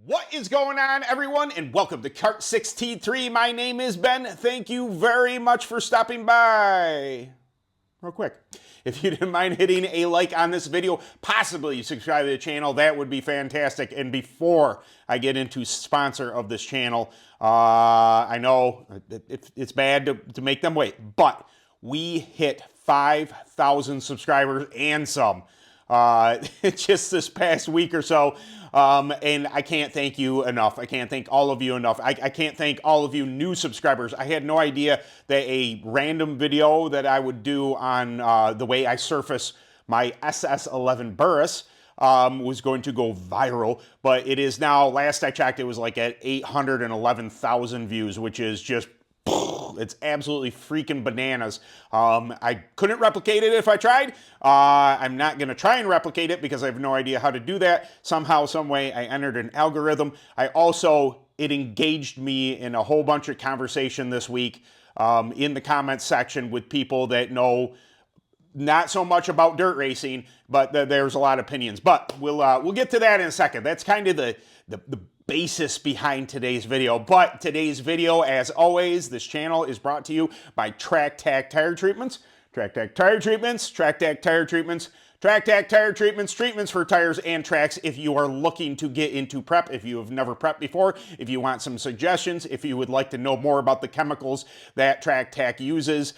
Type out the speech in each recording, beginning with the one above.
What is going on, everyone, and welcome to Kart 6T3. My name is Ben. Thank you very much for stopping by. Real quick, if you didn't mind hitting a like on this video, possibly subscribe to the channel, that would be fantastic. And before I get into sponsor of this channel, I know it's bad to make them wait, but we hit 5,000 subscribers and some just this past week or so. And I can't thank you enough. I can't thank all of you enough. I can't thank all of you new subscribers. I had no idea that a random video that I would do on the way I surface my SS11 Burris was going to go viral, but it is now, last I checked, it was like at 811,000 views, which is just, it's absolutely freaking bananas. I couldn't replicate it if I tried. I'm not going to try and replicate it because I have no idea how to do that. Somehow, some way, I entered an algorithm. It engaged me in a whole bunch of conversation this week in the comments section with people that know not so much about dirt racing, but there's a lot of opinions. But we'll get to that in a second. That's kind of the basis behind today's video. But today's video, as always, this channel is brought to you by TrackTac Tire Treatments. TrackTac Tire Treatments, TrackTac Tire Treatments, TrackTac Tire Treatments, treatments for tires and tracks. If you are looking to get into prep, if you have never prepped before, if you want some suggestions, if you would like to know more about the chemicals that TrackTac uses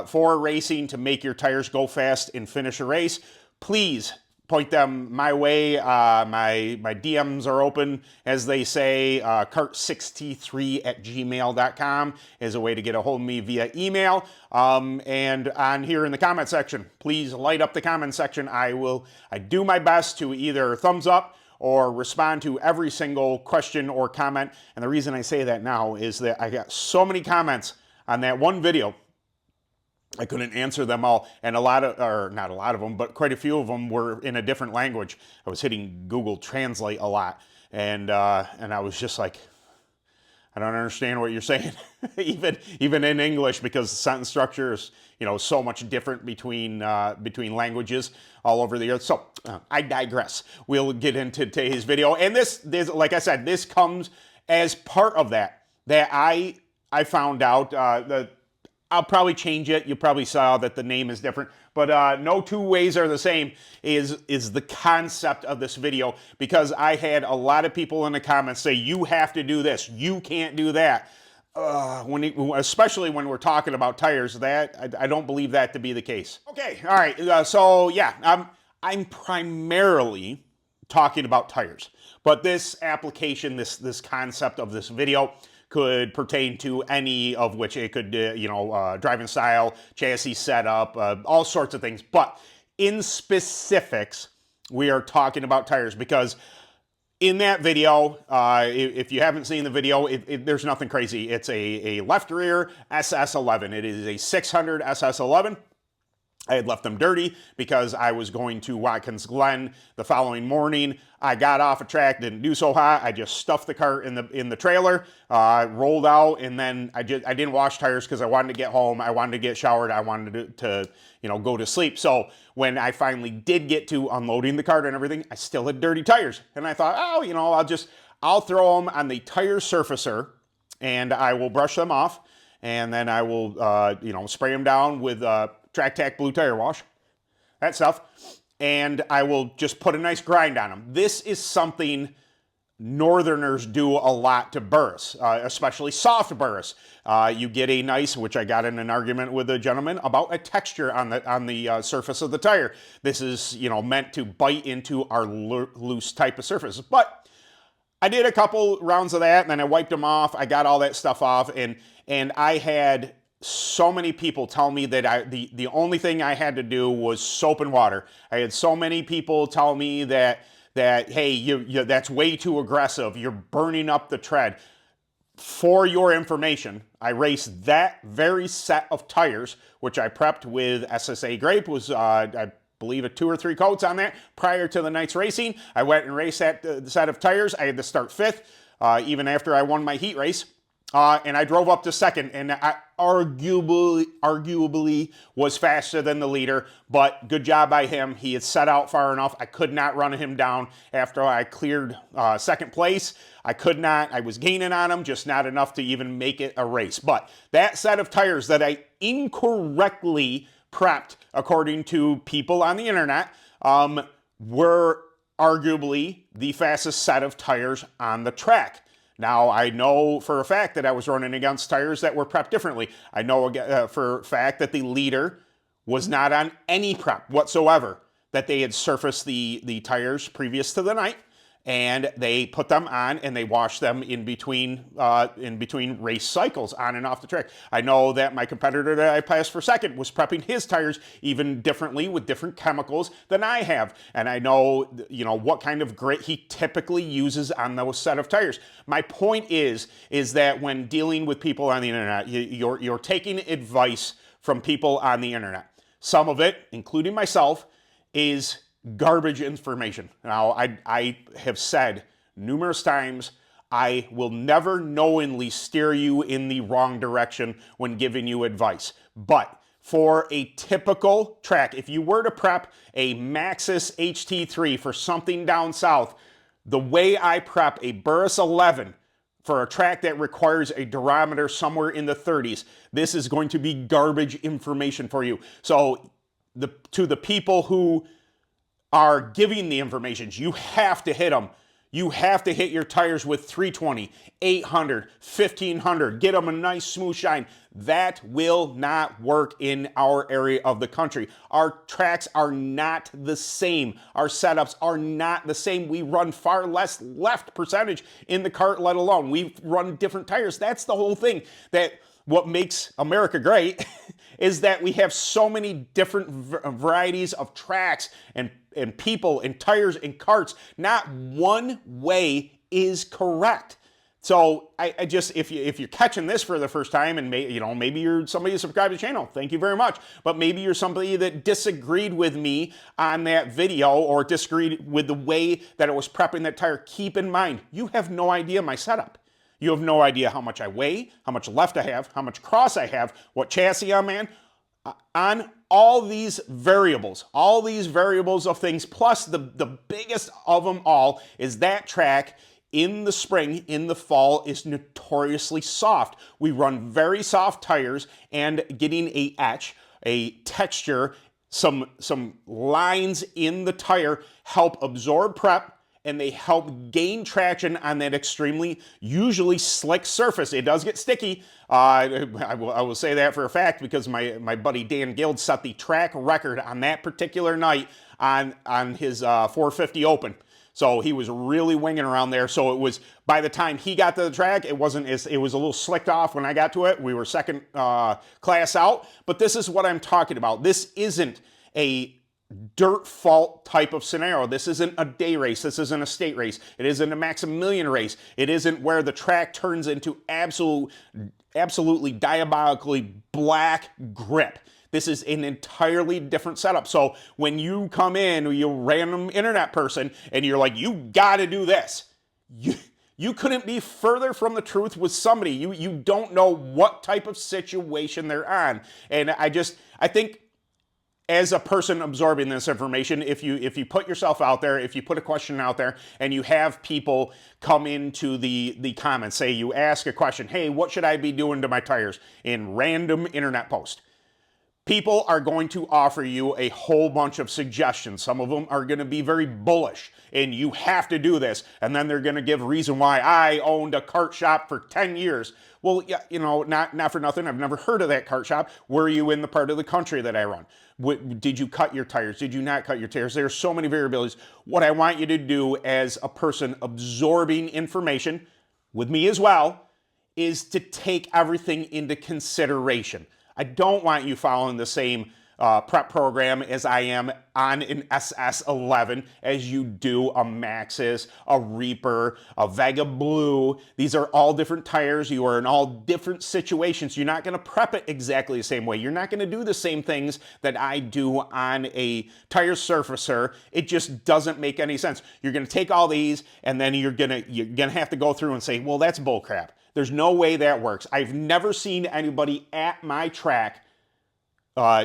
for racing to make your tires go fast and finish a race, please point them my way. My DMs are open, as they say. Kart6t3@gmail.com is a way to get a hold of me via email. And on here in the comment section, please light up the comment section. I do my best to either thumbs up or respond to every single question or comment. And the reason I say that now is that I got so many comments on that one video, I couldn't answer them all, and not a lot of them, but quite a few of them were in a different language. I was hitting Google Translate a lot, and I was just like, I don't understand what you're saying, even in English, because the sentence structure is, so much different between languages all over the earth. So I digress. We'll get into today's video, and this like I said, this comes as part of that I found out that. I'll probably change it. You probably saw that the name is different, but no two ways are the same is the concept of this video, because I had a lot of people in the comments say, you have to do this, you can't do that. Especially when we're talking about tires, I don't believe that to be the case. Okay, all right, so yeah, I'm primarily talking about tires, but this application, this concept of this video could pertain to any of which. It could, driving style, chassis setup, all sorts of things. But in specifics, we are talking about tires, because in that video, if you haven't seen the video, there's nothing crazy. It's a left rear SS11. It is a 600 SS11. I had left them dirty because I was going to Watkins Glen the following morning. I got off a track, didn't do so hot. I just stuffed the cart in the trailer, rolled out, and then I didn't wash tires because I wanted to get home. I wanted to get showered. I wanted to go to sleep. So when I finally did get to unloading the cart and everything, I still had dirty tires, and I thought, I'll throw them on the tire surfacer, and I will brush them off, and then I will spray them down with TrackTac Blue Tire Wash, that stuff, and I will just put a nice grind on them. This is something Northerners do a lot to Burris, especially soft Burris. You get a nice, which I got in an argument with a gentleman about, a texture on the surface of the tire. This is meant to bite into our loose type of surface. But I did a couple rounds of that, and then I wiped them off. I got all that stuff off, and I had so many people tell me that the only thing I had to do was soap and water. I had so many people tell me that hey, that's way too aggressive. You're burning up the tread. For your information, I raced that very set of tires, which I prepped with SSA Grape, was I believe a 2 or 3 coats on that prior to the night's racing. I went and raced that set of tires. I had to start 5th, even after I won my heat race. And I drove up to second, and I arguably was faster than the leader, but good job by him. He had set out far enough. I could not run him down after I cleared second place. I could not. I was gaining on him, just not enough to even make it a race. But that set of tires that I incorrectly prepped, according to people on the internet, were arguably the fastest set of tires on the track. Now, I know for a fact that I was running against tires that were prepped differently. I know for a fact that the leader was not on any prep whatsoever, that they had surfaced the tires previous to the night, and they put them on and they washed them in between race cycles on and off the track. I know that my competitor that I passed for second was prepping his tires even differently with different chemicals than I have. And I know, you know, what kind of grit he typically uses on those set of tires. My point is that when dealing with people on the internet, you're taking advice from people on the internet. Some of it, including myself, is garbage information. Now, I have said numerous times, I will never knowingly steer you in the wrong direction when giving you advice. But for a typical track, if you were to prep a Maxxis HT3 for something down south, the way I prep a Burris 11 for a track that requires a durometer somewhere in the 30s, this is going to be garbage information for you. So to the people who are giving the information, you have to hit them. You have to hit your tires with 320, 800, 1500, get them a nice smooth shine. That will not work in our area of the country. Our tracks are not the same. Our setups are not the same. We run far less left percentage in the Kart, let alone. We run different tires. That's the whole thing. That what makes America great is that we have so many different varieties of tracks and people and tires and carts. Not one way is correct. So I just, if you're catching this for the first time, and maybe you're somebody who subscribed to the channel, thank you very much. But maybe you're somebody that disagreed with me on that video or disagreed with the way that it was prepping that tire. Keep in mind, you have no idea my setup. You have no idea how much I weigh, how much left I have, how much cross I have, what chassis I'm on all these variables of things, plus the biggest of them all is that track in the spring, in the fall, is notoriously soft. We run very soft tires, and getting a etch, a texture, some lines in the tire help absorb prep, and they help gain traction on that extremely, usually slick surface. It does get sticky. I will say that for a fact, because my buddy Dan Guild set the track record on that particular night on his 450 Open. So he was really winging around there. So it was, by the time he got to the track, it was a little slicked off when I got to it. We were second class out. But this is what I'm talking about. This isn't a dirt fault type of scenario. This isn't a day race. This isn't a state race. It isn't a Maximilian race. It isn't where the track turns into absolutely diabolically black grip. This is an entirely different setup. So when you come in, you random internet person, and you're like, you got to do this, you couldn't be further from the truth with somebody. You don't know what type of situation they're on. And I think, as a person absorbing this information, if you put yourself out there, if you put a question out there, and you have people come into the comments, say you ask a question, hey, what should I be doing to my tires, in random internet post, people are going to offer you a whole bunch of suggestions. Some of them are going to be very bullish, and you have to do this. And then they're going to give a reason why I owned a Kart shop for 10 years. Well, yeah, not for nothing. I've never heard of that Kart shop. Were you in the part of the country that I run? Did you cut your tires? Did you not cut your tires? There are so many variabilities. What I want you to do as a person absorbing information, with me as well, is to take everything into consideration. I don't want you following the same prep program as I am on an SS11 as you do a Maxxis, a Reaper, a Vega Blue. These are all different tires. You are in all different situations. You're not going to prep it exactly the same way. You're not going to do the same things that I do on a tire surfacer. It just doesn't make any sense. You're going to take all these, and then you're going to have to go through and say, well, that's bull crap. There's no way that works. I've never seen anybody at my track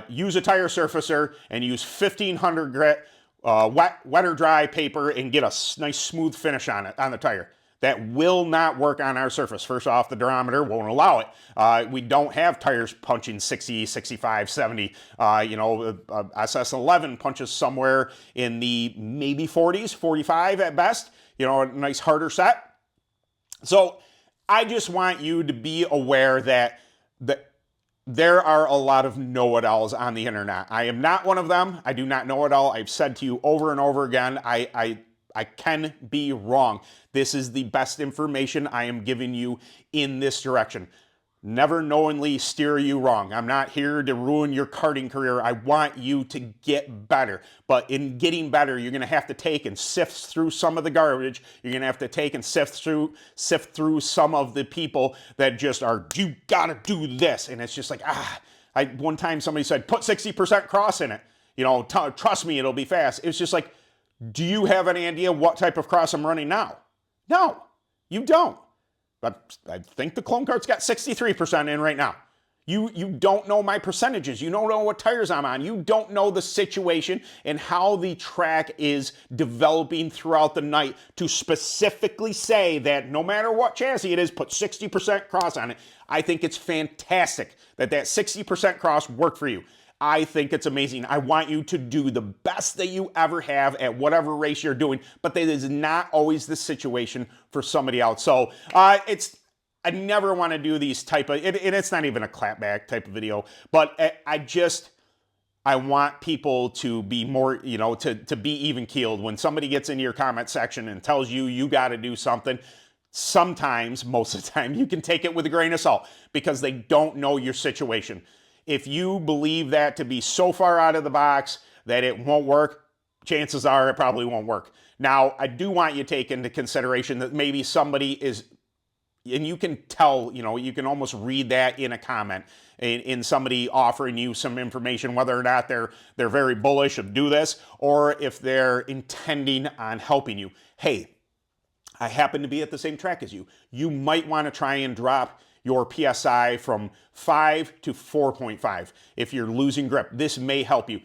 use a tire surfacer and use 1500 grit wet or dry paper and get a nice smooth finish on it, on the tire. That will not work on our surface. First off, the durometer won't allow it. We don't have tires punching 60, 65, 70. SS11 punches somewhere in the maybe 40s, 45 at best. A nice harder set. So I just want you to be aware that there are a lot of know-it-alls on the internet. I am not one of them. I do not know it all. I've said to you over and over again, I can be wrong. This is the best information I am giving you in this direction. Never knowingly steer you wrong. I'm not here to ruin your karting career. I want you to get better. But in getting better, you're going to have to take and sift through some of the garbage. You're going to have to take and sift through some of the people that just are, you got to do this. And it's just like, one time somebody said, put 60% cross in it. Trust me, it'll be fast. It's just like, do you have any idea what type of cross I'm running now? No, you don't. But I think the clone kart's got 63% in right now. You don't know my percentages. You don't know what tires I'm on. You don't know the situation and how the track is developing throughout the night to specifically say that no matter what chassis it is, put 60% cross on it. I think it's fantastic that 60% cross worked for you. I think it's amazing. I want you to do the best that you ever have at whatever race you're doing, but that is not always the situation for somebody else. So I never want to do these type of, and it's not even a clapback type of video, but I want people to be more, to be even keeled. When somebody gets into your comment section and tells you got to do something, sometimes, most of the time, you can take it with a grain of salt because they don't know your situation. If you believe that to be so far out of the box that it won't work, chances are it probably won't work. Now, I do want you to take into consideration that maybe somebody is, and you can tell, you can almost read that in a comment, in somebody offering you some information, whether or not they're very bullish of do this, or if they're intending on helping you. Hey, I happen to be at the same track as you. You might want to try and drop your PSI from 5 to 4.5 if you're losing grip. This may help you.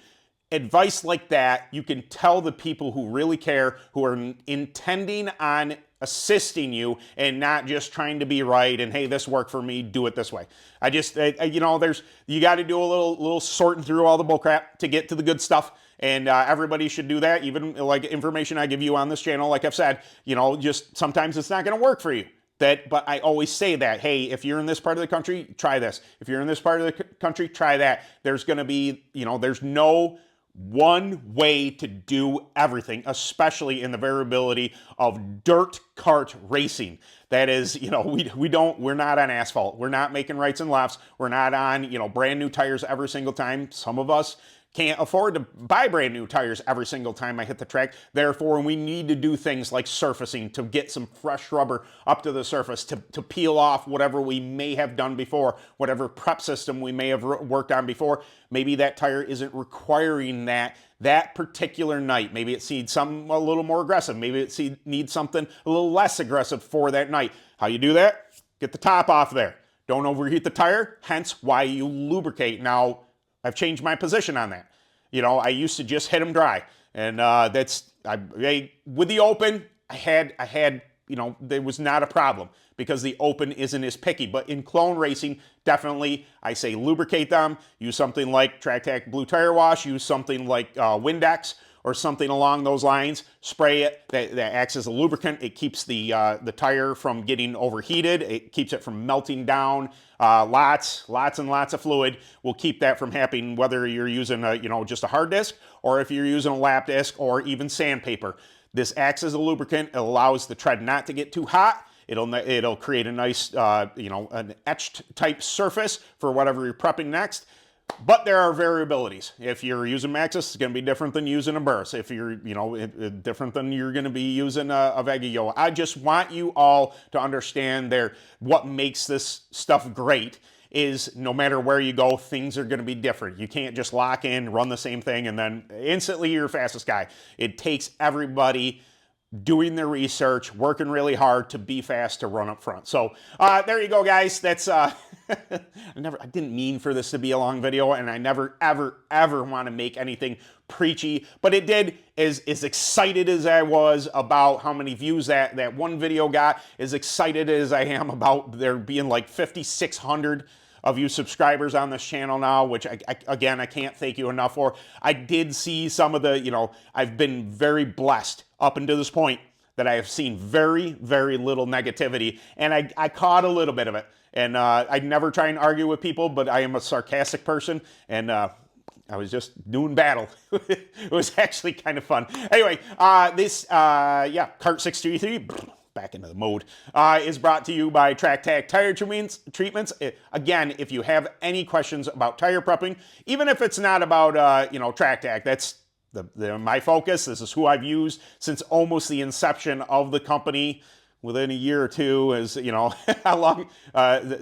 Advice like that, you can tell the people who really care, who are intending on assisting you and not just trying to be right and, hey, this worked for me, do it this way. You got to do a little sorting through all the bullcrap to get to the good stuff. And everybody should do that, even like information I give you on this channel. Like I've said, just sometimes it's not going to work for you. But I always say that, hey, if you're in this part of the country, try this. If you're in this part of the country, try that. There's going to be, there's no one way to do everything, especially in the variability of dirt kart racing. That is, we're not on asphalt. We're not making rights and lefts. We're not on, brand new tires every single time. Some of us can't afford to buy brand new tires every single time I hit the track. Therefore, we need to do things like surfacing to get some fresh rubber up to the surface, to peel off whatever we may have done before, whatever prep system we may have worked on before. Maybe that tire isn't requiring that particular night. Maybe it needs something a little more aggressive. Maybe it needs something a little less aggressive for that night. How you do that? Get the top off there. Don't overheat the tire, hence why you lubricate. Now, I've changed my position on that. I used to just hit them dry, and with the open, I had there was not a problem because the open isn't as picky. But in clone racing, definitely I say lubricate them. Use something like TrackTac Blue Tire Wash. Use something like Windex or something along those lines. Spray it. That acts as a lubricant. It keeps the tire from getting overheated. It keeps it from melting down. Lots and lots of fluid will keep that from happening, whether you're using just a hard disc or if you're using a lap disc or even sandpaper. This acts as a lubricant. It allows the tread not to get too hot. It'll create a nice an etched type surface for whatever you're prepping next. But there are variabilities. If you're using Maxxis, it's going to be different than using a Burst. If you're, different than you're going to be using a Veggie. I just want you all to understand what makes this stuff great is no matter where you go, things are going to be different. You can't just lock in, run the same thing, and then instantly you're the fastest guy. It takes everybody doing their research, working really hard to be fast to run up front. So there you go, guys. That's I didn't mean for this to be a long video, and I never ever want to make anything preachy, but it did. As excited as I was about how many views that one video got, as excited as I am about there being like 5,600 of you subscribers on this channel now, which again, I can't thank you enough for. I did see some of the, I've been very blessed up until this point that I have seen very little negativity, and I caught a little bit of it. And I never try and argue with people, but I am a sarcastic person, and I was just doing battle. It was actually kind of fun. Anyway, Kart 633, back into the mode, is brought to you by TrackTac Tire Treatments. Again, if you have any questions about tire prepping, even if it's not about, TrackTac, that's my focus. This is who I've used since almost the inception of the company. Within a year or two, is how long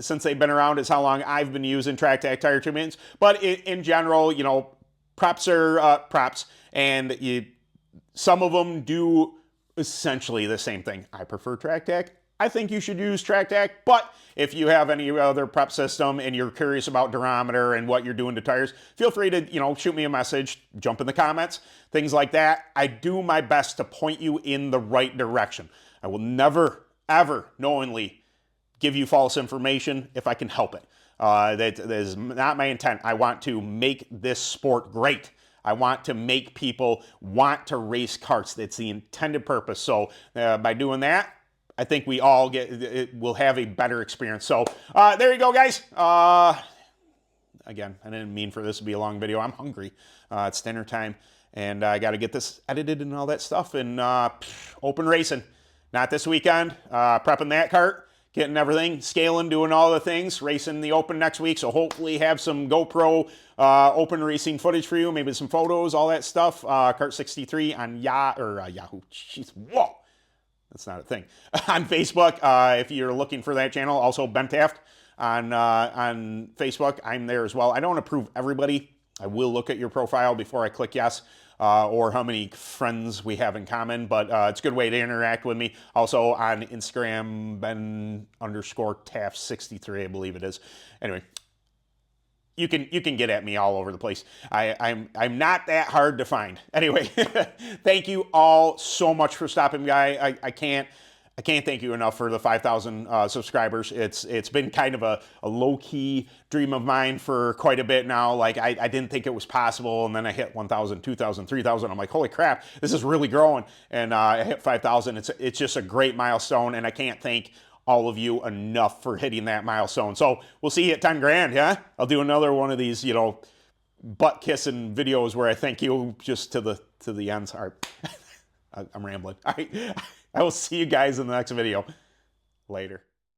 since they've been around is how long I've been using TrackTac Tire Treatments. But in general, preps are preps, and some of them do essentially the same thing. I prefer TrackTac. I think you should use TrackTac, but if you have any other prep system and you're curious about durometer and what you're doing to tires, feel free to, shoot me a message, jump in the comments, things like that. I do my best to point you in the right direction. I will never, ever knowingly give you false information if I can help it. That is not my intent. I want to make this sport great. I want to make people want to race karts. That's the intended purpose. So by doing that, I think we all will have a better experience. So there you go, guys. Again, I didn't mean for this to be a long video. I'm hungry. It's dinner time, and I got to get this edited and all that stuff. And open racing. Not this weekend. Prepping that kart, getting everything, scaling, doing all the things, racing the open next week. So hopefully have some GoPro open racing footage for you, maybe some photos, all that stuff. Kart 63 on Yahoo. Jeez, whoa. That's not a thing. On Facebook, if you're looking for that channel. Also, Ben Taft on Facebook. I'm there as well. I don't approve everybody. I will look at your profile before I click yes. Or how many friends we have in common, but it's a good way to interact with me. Also on Instagram, Ben_Taft63, I believe it is. Anyway, you can get at me all over the place. I'm not that hard to find. Anyway, thank you all so much for stopping by. I can't thank you enough for the 5,000 subscribers. It's been kind of a low-key dream of mine for quite a bit now. Like, I didn't think it was possible, and then I hit 1,000, 2,000, 3,000. I'm like, holy crap, this is really growing. And I hit 5,000. It's just a great milestone, and I can't thank all of you enough for hitting that milestone. So we'll see you at 10 grand, yeah? I'll do another one of these, butt-kissing videos where I thank you just to the ends. All right. I'm rambling. All right. I will see you guys in the next video. Later.